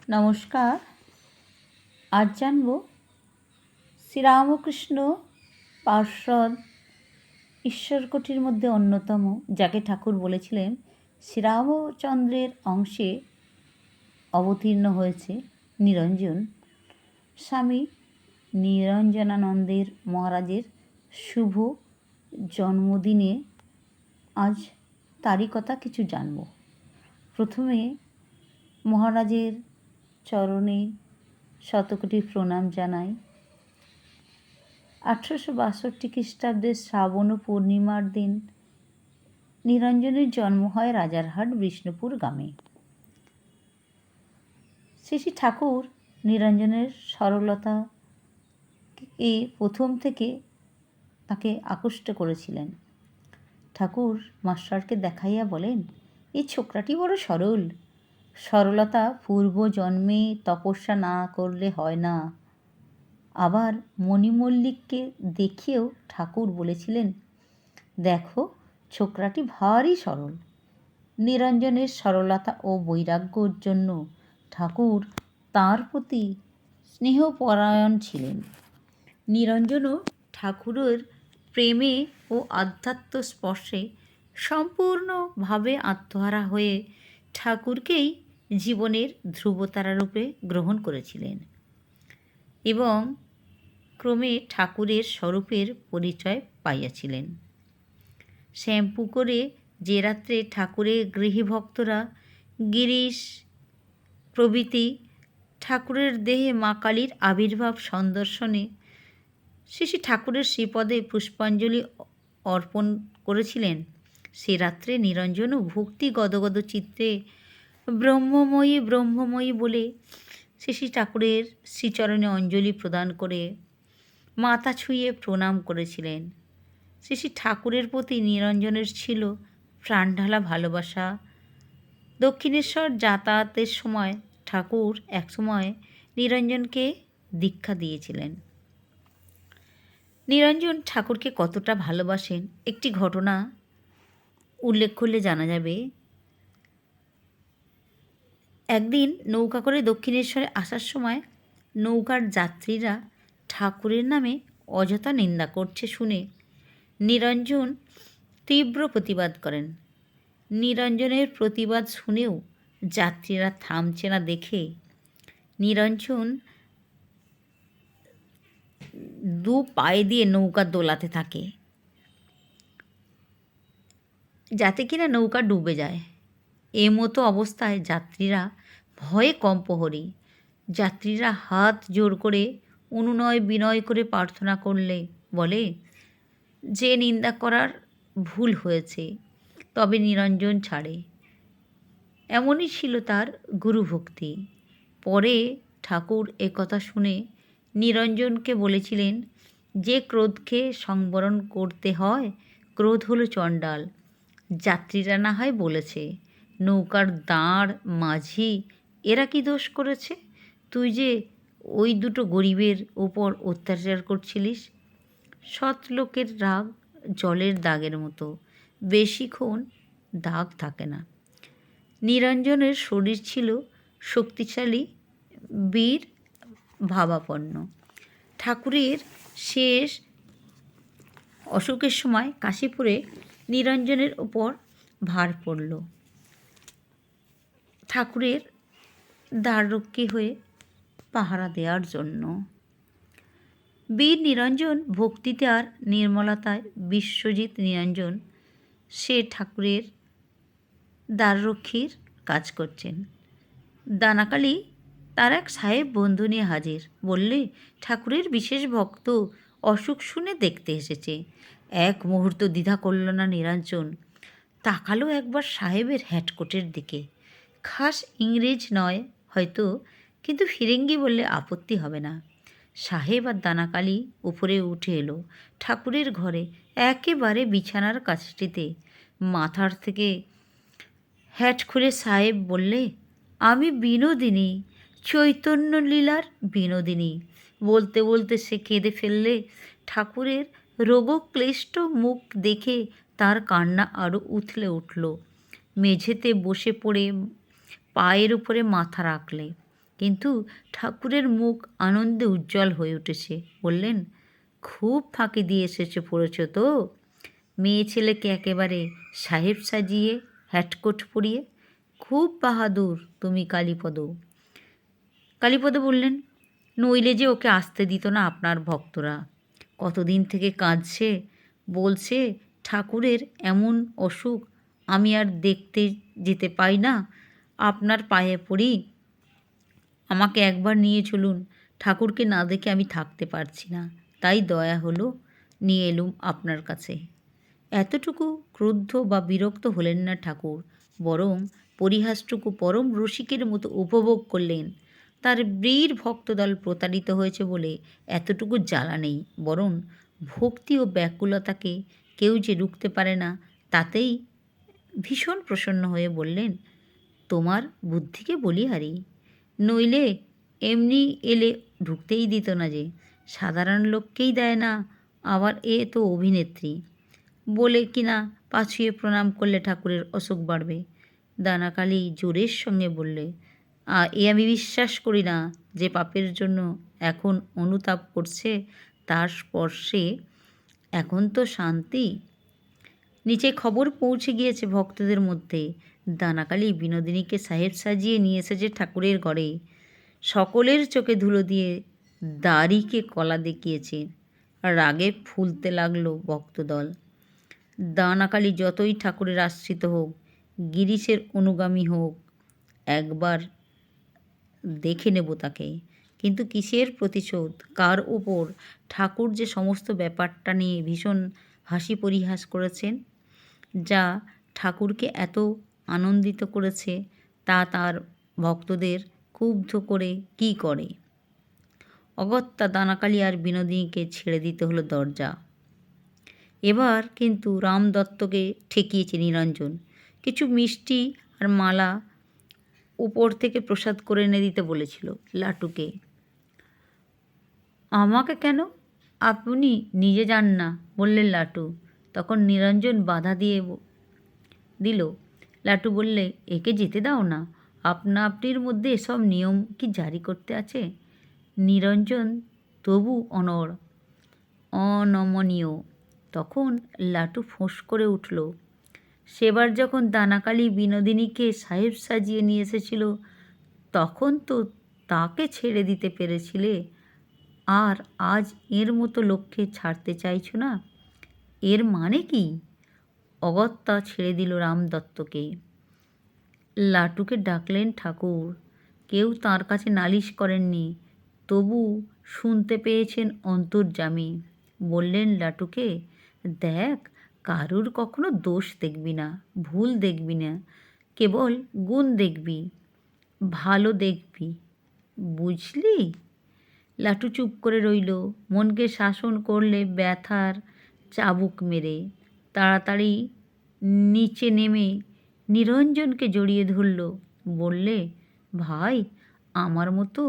নমস্কার। আজ জানব শ্রীরামকৃষ্ণ পার্ষদ ঈশ্বরকোটির মধ্যে অন্যতম, যাকে ঠাকুর বলেছিলেন শ্রীরামচন্দ্রের অংশে অবতীর্ণ হয়েছে নিরঞ্জন, স্বামী নিরঞ্জনানন্দের মহারাজের শুভ জন্মদিনে আজ তারই কথা কিছু জানব। প্রথমে মহারাজের চরণে শতকোটি প্রণাম জানাই। 1862 খ্রিস্টাব্দের শ্রাবণ পূর্ণিমার দিন নিরঞ্জনের জন্ম হয় রাজারহাট বিষ্ণুপুর গ্রামে। শ্রী ঠাকুর নিরঞ্জনের সরলতাকে প্রথম থেকে তাকে আকৃষ্ট করেছিলেন। ঠাকুর মাস্টারকে দেখাইয়া বলেন, এই ছোকরাটি বড় সরল। সরলতা পূর্বজন্মে তপস্যা না করলে হয় না। আবার মণিমল্লিককে দেখিয়েও ঠাকুর বলেছিলেন, দেখো ছোকরাটি ভারী সরল। নিরঞ্জনের সরলতা ও বৈরাগ্যর জন্য ঠাকুর তাঁর প্রতি স্নেহপরায়ণ ছিলেন। নিরঞ্জনও ঠাকুরের প্রেমে ও আধ্যাত্ম স্পর্শে সম্পূর্ণভাবে আত্মহারা হয়ে ঠাকুরকেই জীবনের ধ্রুবতারারূপে গ্রহণ করেছিলেন এবং ক্রমে ঠাকুরের স্বরূপের পরিচয় পাইয়াছিলেন। শ্যামপুকুরে যে রাত্রে ঠাকুরের গৃহীভক্তরা গিরিশ প্রভৃতি ঠাকুরের দেহে মা কালীর আবির্ভাব সন্দর্শনে শ্রী ঠাকুরের শ্রীপদে পুষ্পাঞ্জলি অর্পণ করেছিলেন, সে রাত্রে নিরঞ্জনও ভক্তি গদগদ চিত্তে ব্রহ্মময়ী ব্রহ্মময়ী বলে শ্রী ঠাকুরের শ্রীচরণে অঞ্জলি প্রদান করে মাথা ছুঁয়ে প্রণাম করেছিলেন। শ্রী ঠাকুরের প্রতি নিরঞ্জনের ছিল প্রাণঢালা ভালোবাসা। দক্ষিণেশ্বর যাতায়াতের সময় ঠাকুর একসময় নিরঞ্জনকে দীক্ষা দিয়েছিলেন। নিরঞ্জন ঠাকুরকে কতটা ভালোবাসেন একটি ঘটনা উল্লেখ করলে জানা যাবে। একদিন নৌকা করে দক্ষিণেশ্বরে আসার সময় নৌকার যাত্রীরা ঠাকুরের নামে অযথা নিন্দা করছে শুনে নিরঞ্জন তীব্র প্রতিবাদ করেন। নিরঞ্জনের প্রতিবাদ শুনেও যাত্রীরা থামছে না দেখে নিরঞ্জন দু পায়ে দিয়ে নৌকা দোলাতে থাকে, যাতে কিনা নৌকা ডুবে যায়। মতো অবস্থায় যাত্রীরা ভয়ে কম্পহরি। যাত্রীরা হাত জোর করে অনুনয় বিনয় করে প্রার্থনা করলে বলে যে নিন্দা করার ভুল হয়েছে, তবে নিরঞ্জন ছাড়ে। এমনই ছিল তার গুরুভক্তি। পরে ঠাকুর একথা শুনে নিরঞ্জনকে বলেছিলেন, যে ক্রোধকে সংবরণ করতে হয়, ক্রোধ হলো চণ্ডাল। যাত্রীরা না হয় বলেছে, নৌকার দাঁড় মাঝি এরা কি দোষ করেছে? তুই যে ওই দুটো গরিবের ওপর অত্যাচার করছিলিস। সৎ লোকের রাগ জলের দাগের মতো, বেশিক্ষণ দাগ থাকে না। নিরঞ্জনের শরীর ছিল শক্তিশালী বীর ভাবাপন্ন। ঠাকুরের শেষ অসুখের সময় কাশীপুরে নিরঞ্জনের ওপর ভার পড়ল ঠাকুরের দ্বাররক্ষী হয়ে পাহারা দেওয়ার জন্য। বীর নিরঞ্জন ভক্তিতে আর নির্মলতায় বিশ্বজিৎ নিরঞ্জন সে ঠাকুরের দ্বাররক্ষীর কাজ করছেন। দানাকালী তার এক সাহেব বন্ধু নিয়ে হাজির। বললে, ঠাকুরের বিশেষ ভক্ত, অসুখ শুনে দেখতে এসেছে। এক মুহূর্ত দ্বিধা করল না নিরঞ্জন। তাকালো একবার সাহেবের হ্যাটকোটের দিকে। খাস ইংরেজ নয় হয়তো, কিন্তু ফিরেঙ্গি বললে আপত্তি হবে না। সাহেব আর দানাকালী উপরে উঠে এলো ঠাকুরের ঘরে, একেবারে বিছানার কাছটিতে। মাথার থেকে হ্যাট খুলে সাহেব বললে, আমি বিনোদিনী, চৈতন্য লীলার বিনোদিনী। বলতে বলতে সে কেঁদে ফেললে। ঠাকুরের রোগক্লিষ্ট মুখ দেখে তার কান্না আরও উথলে উঠল। মেঝেতে বসে পড়ে পায়ের উপরে মাথা রাখলে। কিন্তু ঠাকুরের মুখ আনন্দে উজ্জ্বল হয়ে উঠেছে। বললেন, খুব ফাঁকি দিয়ে পড়েছ তো, মেয়ে ছেলেকে একেবারে সাহেব সাজিয়ে, হ্যাটকোট পরিয়ে। খুব বাহাদুর তুমি কালীপদ। কালীপদ বললেন, নইলে যে ওকে আসতে দিত না আপনার ভক্তরা। কতদিন থেকে কাঁদছে, বলছে ঠাকুরের এমন অসুখ আমি আর দেখতে যেতে পাই না। আপনার পায়ে পড়ি, আমাকে একবার নিয়ে চলুন, ঠাকুরকে না দেখে আমি থাকতে পারছি না। তাই দয়া হলো, নিয়ে এলুম আপনার কাছে। এতটুকু ক্রুদ্ধ বা বিরক্ত হলেন না ঠাকুর, বরং পরিহাসটুকু পরম রসিকের মতো উপভোগ করলেন। তার বীর ভক্তদল প্রতারিত হয়েছে বলে এতটুকু জ্বালা নেই, বরং ভক্তি ও ব্যাকুলতাকে কেউ যে রুখতে পারে না, তাতেই ভীষণ প্রসন্ন হয়ে বললেন, তোমার বুদ্ধিকে বলিহারি, নইলে এমনি এলে ঢুকতেই দিত না যে। সাধারণ লোককেই দেয় না, আবার এ তো অভিনেত্রী বলে কিনা পাছুয়ে প্রণাম করলে ঠাকুরের অসুখ বাড়বে। দানাকালি জোরের সঙ্গে বললে, এ আমি বিশ্বাস করি না যে পাপের জন্য এখন অনুতাপ করছে তার স্পর্শে এখন তো শান্তি। নিচে খবর পৌঁছে গিয়েছে ভক্তদের মধ্যে, দানাকালি বিনোদিনীকে সাহেব সাজিয়ে নিয়ে এসেছে ঠাকুরের ঘরে। সকলের চোখে ধুলো দিয়ে দাড়িকে কলা দেখিয়েছে। রাগে ফুলতে লাগলো ভক্তদল। দানাকালি যতই ঠাকুরের আশ্রিত হোক, গিরিশের অনুগামী হোক, একবার দেখে নেব তাকে। কিন্তু কিসের প্রতিশোধ, কার ওপর? ঠাকুর যে সমস্ত ব্যাপারটা নিয়ে ভীষণ হাসি পরিহাস করেছেন, যা ঠাকুরকে এত আনন্দিত করেছে, তা তার ভক্তদের ক্ষুব্ধ করে কি করে। অগত্যা দানাকালি আর বিনোদিনীকে ছেড়ে দিতে হলো দরজা। এবার কিন্তু রামদত্তকে ঠেকিয়েছে নিরঞ্জন। কিছু মিষ্টি আর মালা উপর থেকে প্রসাদ করে এনে দিতে বলেছিল লাটুকে। আমাকে কেন? আপনি নিজে যান না, বললেন লাটু। তখন নিরঞ্জন বাধা দিয়ে দিল। লাটু বললে, একে যেতে দাও না, আপনা আপনির মধ্যে এসব নিয়ম কি জারি করতে আছে? নিরঞ্জন তবু অনমনীয়। তখন লাটু ফোঁস করে উঠল, সেবার যখন দানাকালি বিনোদিনীকে সাহেব সাজিয়ে নিয়ে এসেছিল, তখন তো তাকে ছেড়ে দিতে পেরেছিলে, আর আজ এর মতো লোককে ছাড়তে চাইছো না। এর মানে কি? অগত্যা ছেড়ে দিল রামদত্তকে। লাটুকে ডাকলেন ঠাকুর। কেউ তাঁর কাছে নালিশ করেননি, তবু শুনতে পেয়েছেন অন্তর্যামী। বললেন লাটুকে, দেখ, কারুর কখনো দোষ দেখবি না, ভুল দেখবি না, কেবল গুণ দেখবি, ভালো দেখবি, বুঝলি? লাটু চুপ করে রইল। মনকে শাসন করলে ব্যথার চাবুক মেরে তাড়াতাড়ি নিচে নেমে নিরঞ্জনকে জড়িয়ে ধরল। বললে, ভাই, আমার মতো